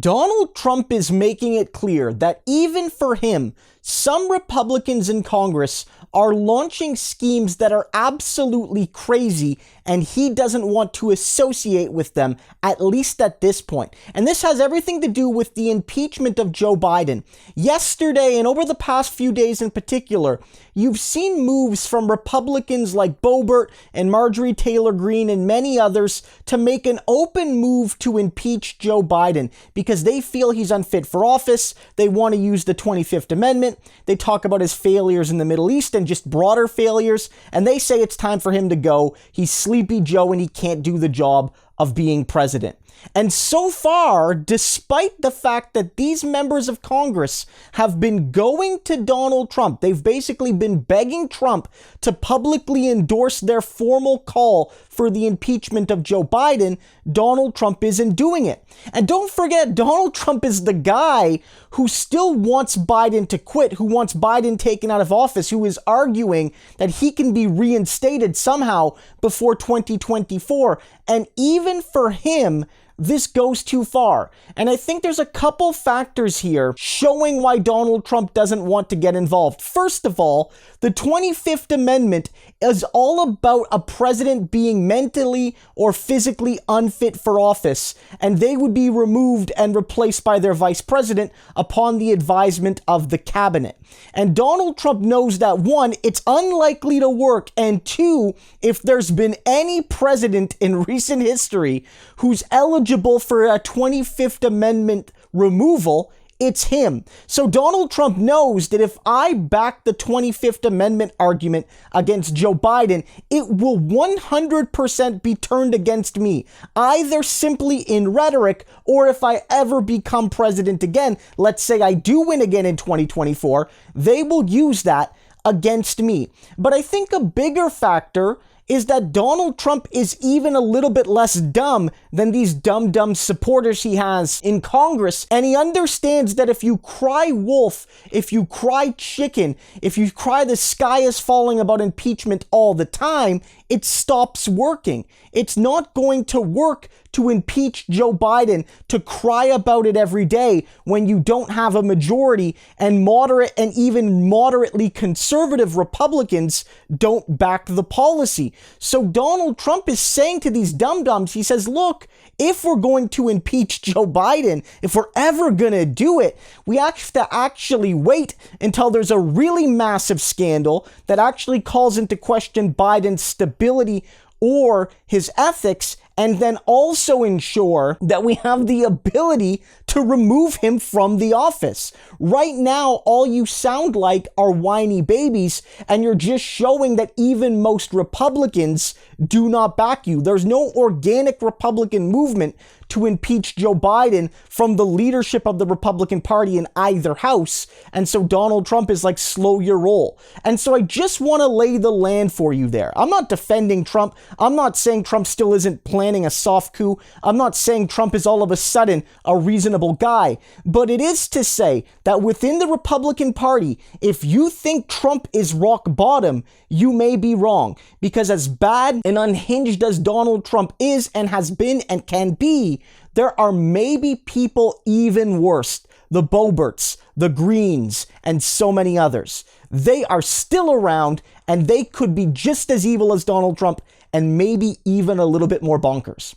Donald Trump is making it clear that even for him, some Republicans in Congress are launching schemes that are absolutely crazy, and he doesn't want to associate with them, at least at this point. And this has everything to do with the impeachment of Joe Biden. Yesterday, and over the past few days in particular, you've seen moves from Republicans like Boebert and Marjorie Taylor Greene and many others to make an open move to impeach Joe Biden because they feel he's unfit for office. They want to use the 25th Amendment. They talk about his failures in the Middle East and just broader failures, and they say it's time for him to go. He's Sleepy Joe and he can't do the job of being president. And so far, despite the fact that these members of Congress have been going to Donald Trump, they've basically been begging Trump to publicly endorse their formal call for the impeachment of Joe Biden, Donald Trump isn't doing it. And don't forget, Donald Trump is the guy who still wants Biden to quit, who wants Biden taken out of office, who is arguing that he can be reinstated somehow before 2024. And even for him, this goes too far. And I think there's a couple factors here showing why Donald Trump doesn't want to get involved. First of all, the 25th Amendment is all about a president being mentally or physically unfit for office, and they would be removed and replaced by their vice president upon the advisement of the cabinet. And Donald Trump knows that, one, it's unlikely to work, and two, if there's been any president in recent history who's eligible for a 25th Amendment removal, it's him. So Donald Trump knows that if I back the 25th Amendment argument against Joe Biden, it will 100% be turned against me, either simply in rhetoric or if I ever become president again. Let's say I do win again in 2024, they will use that against me. But I think a bigger factor is that Donald Trump is even a little bit less dumb than these dumb supporters he has in Congress. And he understands that if you cry wolf, if you cry chicken, if you cry the sky is falling about impeachment all the time, it stops working. It's not going to work to impeach Joe Biden, to cry about it every day when you don't have a majority and moderate and even moderately conservative Republicans don't back the policy. So Donald Trump is saying to these dum-dums, he says, look, if we're going to impeach Joe Biden, if we're ever going to do it, we have to actually wait until there's a really massive scandal that actually calls into question Biden's stability or his ethics, and then also ensure that we have the ability to remove him from the office. Right now, all you sound like are whiny babies, and you're just showing that even most Republicans do not back you. There's no organic Republican movement to impeach Joe Biden from the leadership of the Republican Party in either house. And so Donald Trump is like, slow your roll. And so I just want to lay the land for you there. I'm not defending Trump. I'm not saying Trump still isn't planning a soft coup. I'm not saying Trump is all of a sudden a reasonable guy. But it is to say that within the Republican Party, if you think Trump is rock bottom, you may be wrong. Because as bad and unhinged as Donald Trump is and has been and can be, there are maybe people even worse. The Boeberts, the Greenes, and so many others. They are still around, and they could be just as evil as Donald Trump and maybe even a little bit more bonkers.